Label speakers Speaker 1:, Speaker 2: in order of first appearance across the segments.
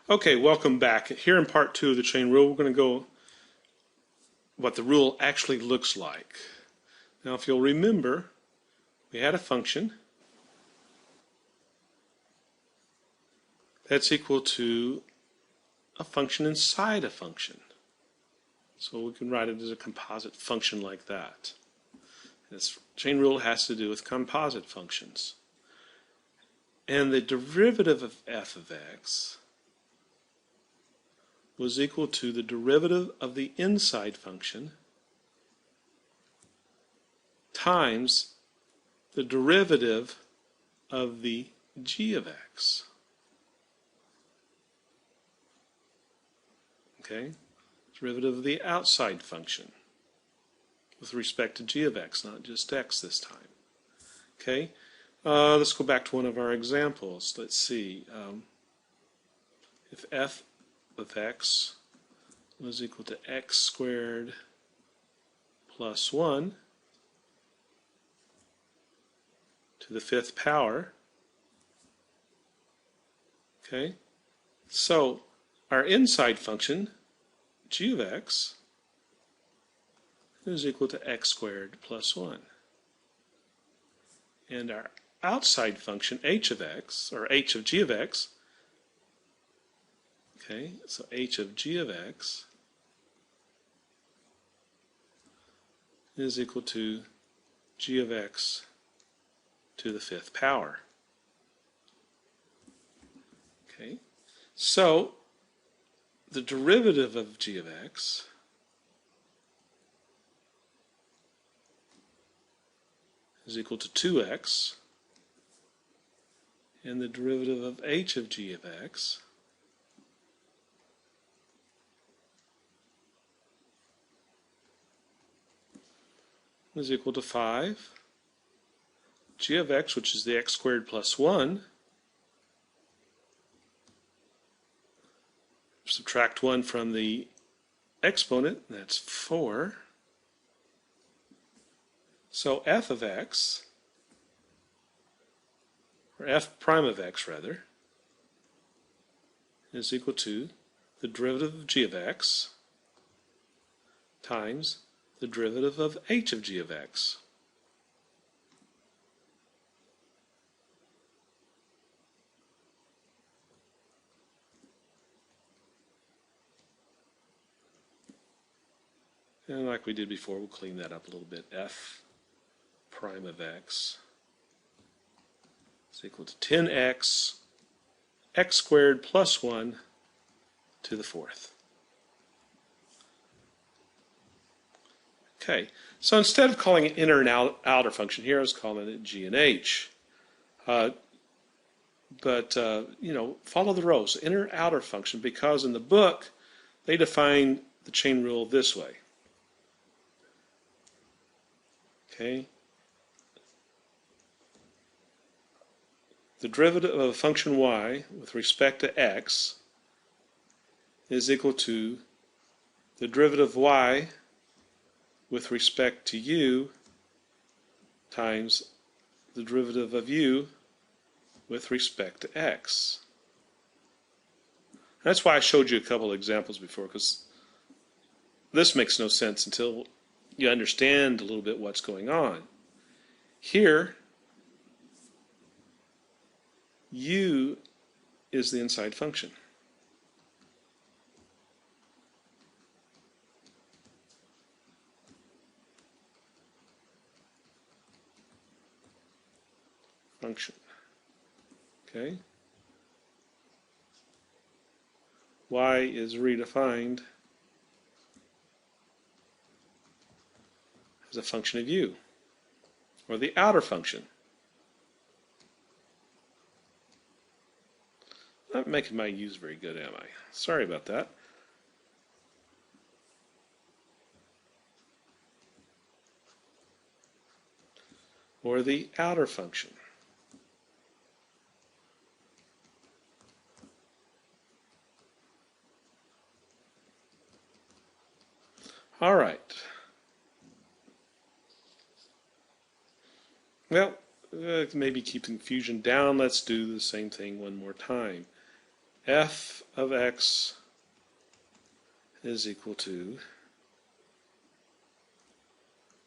Speaker 1: Okay, welcome back. Here in part 2 of the chain rule, we're going to go what the rule actually looks like. Now, if you'll remember, we had a function that's equal to a function inside a function. So we can write it as a composite function like that. This chain rule has to do with composite functions. And the derivative of f of x was equal to the derivative of the inside function times the derivative of the g of x. Okay? Derivative of the outside function with respect to g of x, not just x this time. Okay? Let's go back to one of our examples. Let's see. If f of x was equal to x squared plus 1 to the 5th power. Okay, so our inside function, g of x, is equal to x squared plus 1. And our outside function, h of x, or h of g of x, okay, so h of g of x is equal to g of x to the 5th power. Okay, so the derivative of g of x is equal to 2x, and the derivative of h of g of x is equal to 5. G of x, which is the x squared plus 1, subtract 1 from the exponent, that's 4. So f of x, or f prime of x rather, is equal to the derivative of g of x times the derivative of h of g of x. And like we did before, we'll clean that up a little bit. F prime of x is equal to 10x, x squared plus 1 to the 4th. Okay, so instead of calling it inner and outer function here, I was calling it g and h. But follow the rules, inner outer function, because in the book they define the chain rule this way. Okay, the derivative of a function y with respect to x is equal to the derivative of y with respect to u times the derivative of u with respect to x. That's why I showed you a couple of examples before, because this makes no sense until you understand a little bit what's going on. Here, u is the inside function. Okay. Y is redefined as a function of u, or the outer function. Not making my u's very good, am I? Sorry about that. Or the outer function. All right. Well, maybe keep confusion down. Let's do the same thing one more time. F of x is equal to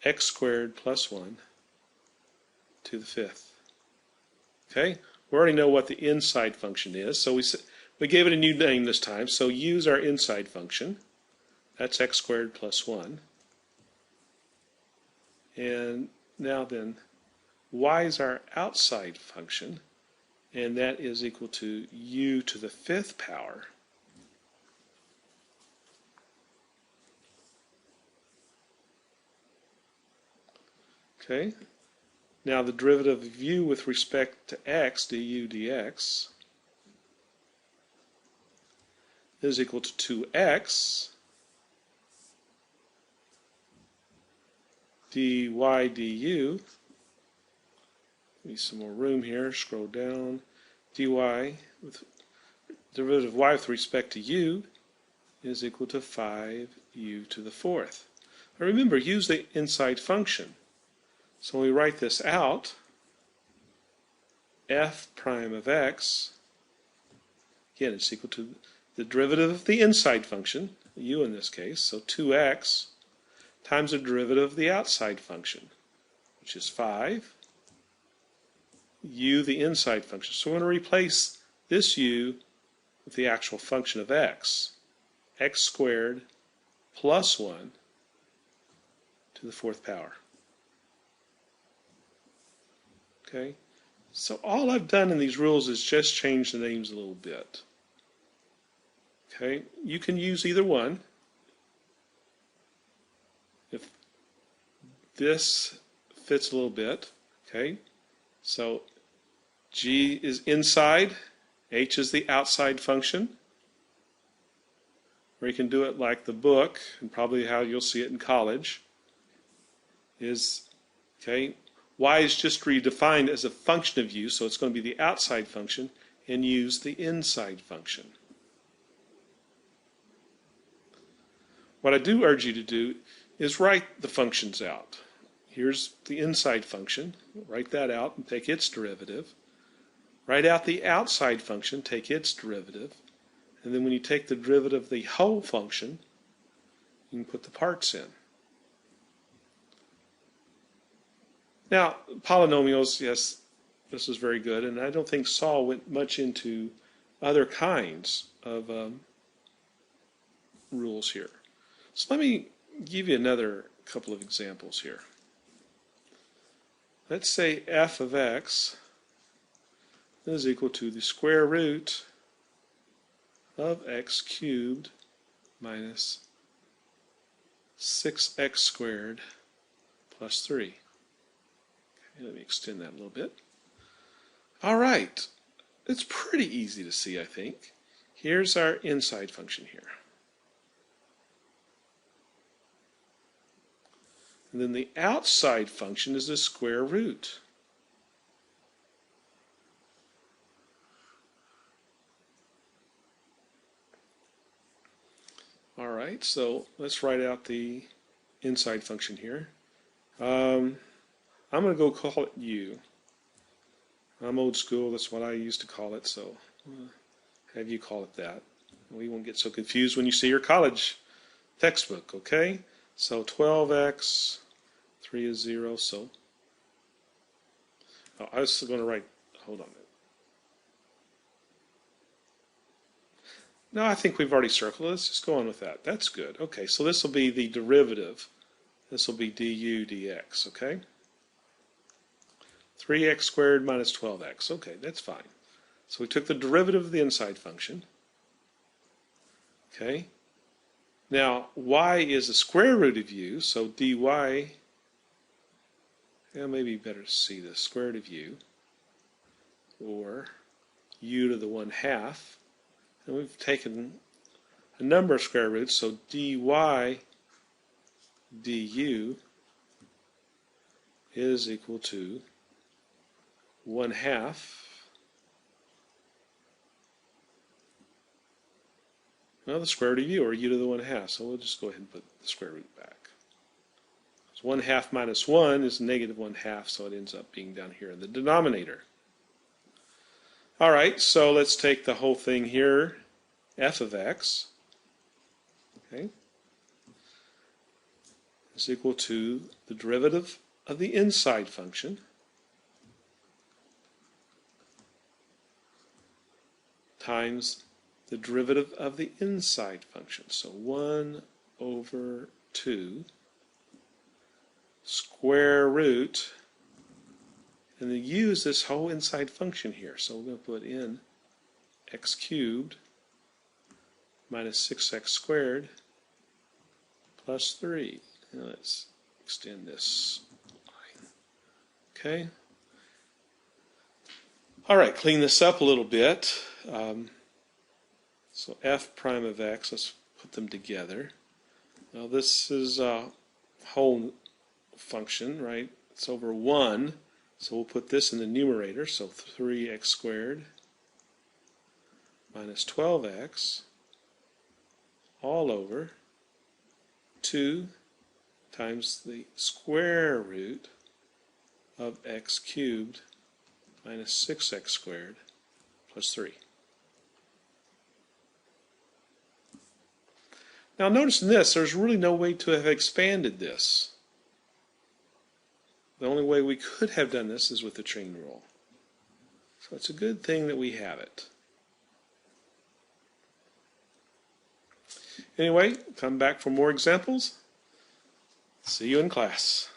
Speaker 1: x squared plus 1 to the fifth. Okay? We already know what the inside function is, so we gave it a new name this time, so use our inside function. That's x squared plus 1. And now then, y is our outside function, and that is equal to u to the fifth power. Okay? Now the derivative of u with respect to x, du dx, is equal to 2x dy du. Need some more room here. Scroll down. Dy with derivative of y with respect to u is equal to 5u to the fourth. Now remember, use the inside function. So when we write this out, f prime of x, again, it's equal to the derivative of the inside function, u in this case, so 2x times the derivative of the outside function, which is 5, u the inside function. So we're going to replace this u with the actual function of x squared plus 1 to the fourth power. Okay, so all I've done in these rules is just change the names a little bit. Okay, you can use either one. If this fits a little bit, okay, so g is inside, h is the outside function. Or you can do it like the book, and probably how you'll see it in college, is, okay, y is just redefined as a function of u, so it's going to be the outside function, and use the inside function. What I do urge you to do is write the functions out. Here's the inside function. Write that out and take its derivative. Write out the outside function, take its derivative. And then when you take the derivative of the whole function, you can put the parts in. Now, polynomials, yes, this is very good, and I don't think Saul went much into other kinds of rules here. So let me give you another couple of examples here. Let's say f of x is equal to the square root of x cubed minus 6x squared plus 3. Let me extend that a little bit. All right, it's pretty easy to see, I think. Here's our inside function here. And then the outside function is the square root. All right, so let's write out the inside function here. I'm going to go call it u. I'm old school, that's what I used to call it, so have you call it that. We won't get so confused when you see your college textbook, okay? So 12x, 3 is 0, so I was going to write, hold on. No, I think we've already circled it. Let's just go on with that. That's good. Okay, so this will be the derivative. This will be du dx, okay? 3x squared minus 12x. Okay, that's fine. So we took the derivative of the inside function. Okay. Now, y is the square root of u, so dy, yeah, maybe better to see the square root of u, or u to the 1/2. And we've taken a number of square roots, so dy du is equal to 1/2 the square root of u, or u to the 1/2. So we'll just go ahead and put the square root back. So 1/2 minus 1 is negative 1/2, so it ends up being down here in the denominator. All right, so let's take the whole thing here f of x, okay, is equal to the derivative of the inside function times the derivative of the inside function. So 1 over 2 square root, and then use this whole inside function here. So we're going to put in x cubed minus 6x squared plus 3. Now let's extend this line. Okay. All right, clean this up a little bit. So f prime of x, let's put them together. Now this is a whole function, right? It's over 1, so we'll put this in the numerator, so 3x squared minus 12x all over 2 times the square root of x cubed minus 6x squared plus 3. Now notice in this, there's really no way to have expanded this. The only way we could have done this is with the chain rule. So it's a good thing that we have it. Anyway, come back for more examples. See you in class.